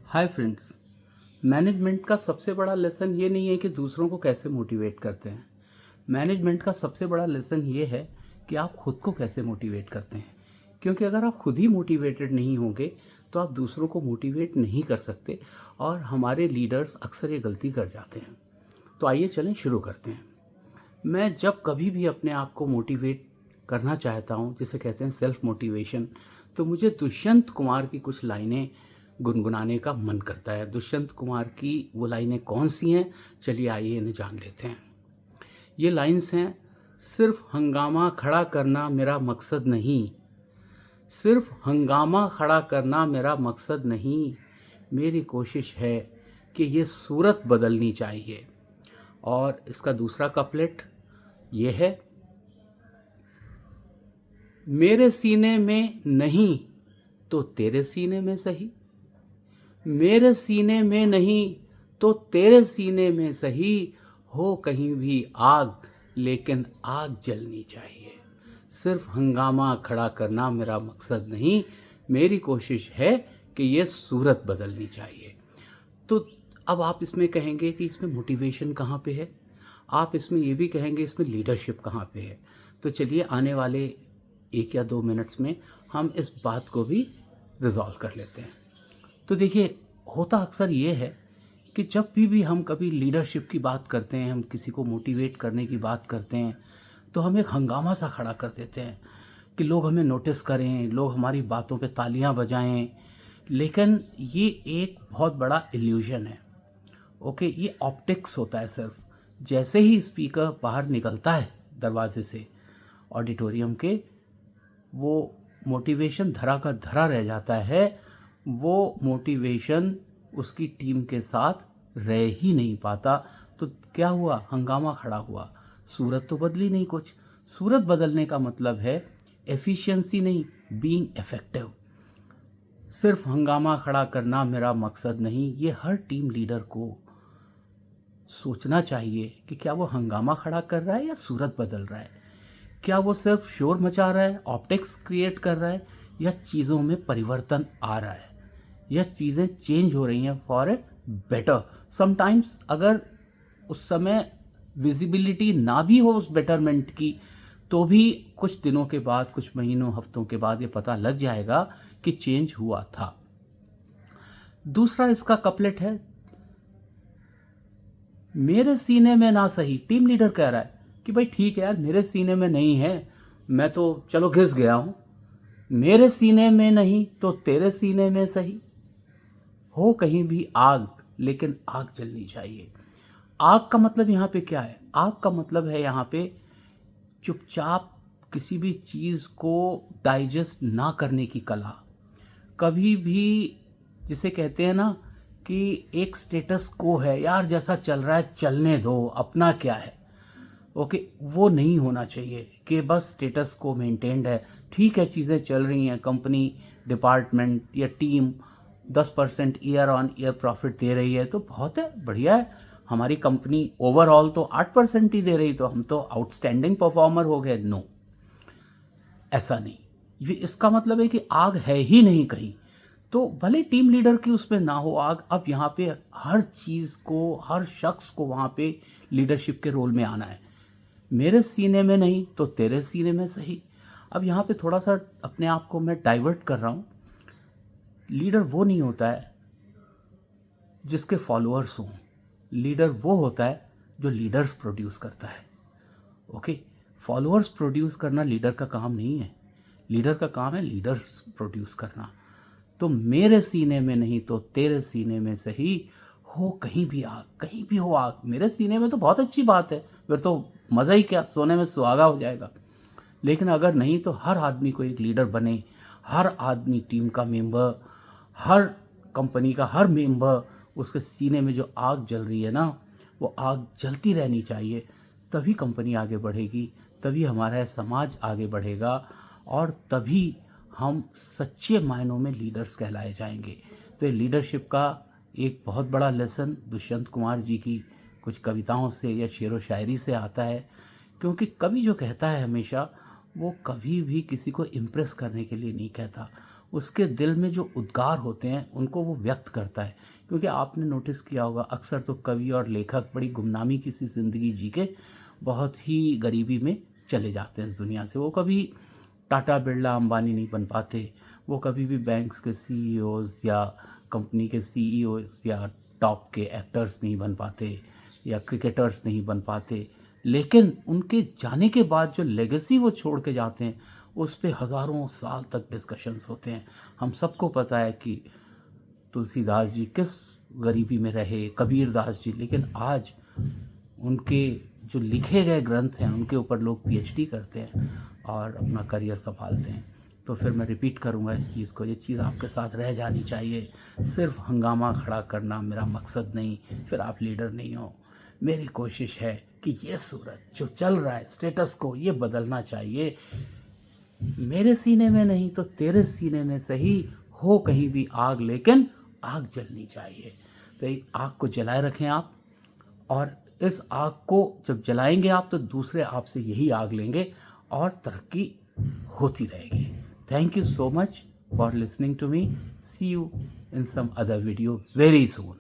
Hi friends. Management का सबसे बड़ा लेसन ये नहीं है कि दूसरों को कैसे मोटिवेट करते हैं। मैनेजमेंट का सबसे बड़ा लेसन ये है कि आप खुद को कैसे मोटिवेट करते हैं, क्योंकि अगर आप खुद ही मोटिवेटेड नहीं होंगे तो आप दूसरों को मोटिवेट नहीं कर सकते। और हमारे लीडर्स अक्सर ये गलती कर जाते हैं। तो आइए चलें शुरू करते हैं। मैं जब कभी भी अपने आप को मोटिवेट करना चाहता हूँ, जिसे कहते हैं सेल्फ मोटिवेशन, तो मुझे दुष्यंत कुमार की कुछ लाइनें गुनगुनाने का मन करता है। दुष्यंत कुमार की वो लाइनें कौन सी हैं, चलिए आइए इन्हें जान लेते हैं। ये लाइन्स हैं, सिर्फ हंगामा खड़ा करना मेरा मकसद नहीं, सिर्फ हंगामा खड़ा करना मेरा मकसद नहीं, मेरी कोशिश है कि ये सूरत बदलनी चाहिए। और इसका दूसरा कपलेट ये है, मेरे सीने में नहीं तो तेरे सीने में सही, मेरे सीने में नहीं तो तेरे सीने में सही, हो कहीं भी आग लेकिन आग जलनी चाहिए। सिर्फ हंगामा खड़ा करना मेरा मकसद नहीं, मेरी कोशिश है कि ये सूरत बदलनी चाहिए। तो अब आप इसमें कहेंगे कि इसमें मोटिवेशन कहाँ पे है, आप इसमें ये भी कहेंगे इसमें लीडरशिप कहाँ पे है। तो चलिए आने वाले 1 या 2 मिनट्स में हम इस बात को भी रिजॉल्व कर लेते हैं। तो देखिए, होता अक्सर ये है कि जब भी हम कभी लीडरशिप की बात करते हैं, हम किसी को मोटिवेट करने की बात करते हैं, तो हम एक हंगामा सा खड़ा कर देते हैं कि लोग हमें नोटिस करें, लोग हमारी बातों पे तालियां बजाएं। लेकिन ये एक बहुत बड़ा इल्यूजन है। ओके, ये ऑप्टिक्स होता है सिर्फ। जैसे ही स्पीकर बाहर निकलता है दरवाजे से ऑडिटोरियम के, वो मोटिवेशन धरा का धरा रह जाता है। वो मोटिवेशन उसकी टीम के साथ रह ही नहीं पाता। तो क्या हुआ, हंगामा खड़ा हुआ, सूरत तो बदली नहीं कुछ। सूरत बदलने का मतलब है एफिशिएंसी नहीं, बीइंग इफेक्टिव। सिर्फ हंगामा खड़ा करना मेरा मकसद नहीं, ये हर टीम लीडर को सोचना चाहिए कि क्या वो हंगामा खड़ा कर रहा है या सूरत बदल रहा है। क्या वो सिर्फ शोर मचा रहा है, ऑप्टिक्स क्रिएट कर रहा है, या चीज़ों में परिवर्तन आ रहा है, या चीज़ें चेंज हो रही हैं फॉर ए बेटर। समटाइम्स अगर उस समय विजिबिलिटी ना भी हो उस बेटरमेंट की, तो भी कुछ दिनों के बाद, कुछ महीनों हफ्तों के बाद ये पता लग जाएगा कि चेंज हुआ था। दूसरा इसका कपलेट है, मेरे सीने में ना सही। टीम लीडर कह रहा है कि भाई ठीक है यार, मेरे सीने में नहीं है, मैं तो चलो घिस गया हूँ। मेरे सीने में नहीं तो तेरे सीने में सही, हो कहीं भी आग लेकिन आग जलनी चाहिए। आग का मतलब यहाँ पे क्या है, आग का मतलब है यहाँ पे चुपचाप किसी भी चीज़ को डाइजेस्ट ना करने की कला। कभी भी, जिसे कहते हैं ना कि एक स्टेटस को है यार, जैसा चल रहा है चलने दो, अपना क्या है। ओके, वो नहीं होना चाहिए कि बस स्टेटस को मेंटेन्ड है, ठीक है, चीज़ें चल रही हैं, कंपनी, डिपार्टमेंट या team 10% year on year profit दे रही है तो बहुत है, बढ़िया है। हमारी कंपनी ओवरऑल तो 8% ही दे रही, तो हम तो आउटस्टैंडिंग परफॉर्मर हो गए। नो, ऐसा नहीं। ये इसका मतलब है कि आग है ही नहीं कहीं। तो भले टीम लीडर की उसमें ना हो आग, अब यहाँ पे हर चीज़ को, हर शख्स को वहाँ पे लीडरशिप के रोल में आना है। मेरे सीने में नहीं तो तेरे सीने में सही। अब यहाँ पे थोड़ा सा अपने आप को मैं डाइवर्ट कर रहा हूँ। लीडर वो नहीं होता है जिसके फॉलोअर्स हों, लीडर वो होता है जो लीडर्स प्रोड्यूस करता है। ओके, फॉलोअर्स प्रोड्यूस करना लीडर का काम नहीं है, लीडर का काम है लीडर्स प्रोड्यूस करना। तो मेरे सीने में नहीं तो तेरे सीने में सही, हो कहीं भी आग, कहीं भी हो आग। मेरे सीने में तो बहुत अच्छी बात है, फिर तो मज़ा ही क्या, सोने में सुहागा हो जाएगा। लेकिन अगर नहीं तो हर आदमी को एक लीडर बने, हर आदमी टीम का मेंबर, हर कंपनी का हर मेंबर, उसके सीने में जो आग जल रही है ना, वो आग जलती रहनी चाहिए। तभी कंपनी आगे बढ़ेगी, तभी हमारा समाज आगे बढ़ेगा, और तभी हम सच्चे मायनों में लीडर्स कहलाए जाएंगे। तो ये लीडरशिप का एक बहुत बड़ा लेसन दुष्यंत कुमार जी की कुछ कविताओं से या शेर व शायरी से आता है। क्योंकि कवि जो कहता है हमेशा, वो कभी भी किसी को इम्प्रेस करने के लिए नहीं कहता, उसके दिल में जो उद्गार होते हैं उनको वो व्यक्त करता है। क्योंकि आपने नोटिस किया होगा अक्सर तो कवि और लेखक बड़ी गुमनामी की सी ज़िंदगी जी के बहुत ही गरीबी में चले जाते हैं इस दुनिया से। वो कभी टाटा बिरला अंबानी नहीं बन पाते, वो कभी भी बैंक्स के सीईओज़ या कंपनी के सीईओज़ या टॉप के एक्टर्स नहीं बन पाते या क्रिकेटर्स नहीं बन पाते। लेकिन उनके जाने के बाद जो लेगेसी वो छोड़ के जाते हैं उस पे हज़ारों साल तक डिस्कशंस होते हैं। हम सबको पता है कि तुलसीदास जी किस गरीबी में रहे, कबीरदास जी, लेकिन आज उनके जो लिखे गए ग्रंथ हैं उनके ऊपर लोग पीएचडी करते हैं और अपना करियर संभालते हैं। तो फिर मैं रिपीट करूँगा इस चीज़ को, ये चीज़ आपके साथ रह जानी चाहिए। सिर्फ हंगामा खड़ा करना मेरा मकसद नहीं, फिर आप लीडर नहीं हो। मेरी कोशिश है कि ये सूरत जो चल रहा है स्टेटस को ये बदलना चाहिए। मेरे सीने में नहीं तो तेरे सीने में सही, हो कहीं भी आग लेकिन आग जलनी चाहिए। तो ये आग को जलाए रखें आप, और इस आग को जब जलाएंगे आप तो दूसरे आपसे यही आग लेंगे और तरक्की होती रहेगी। Thank you so much for listening to me. See you in some other video very soon.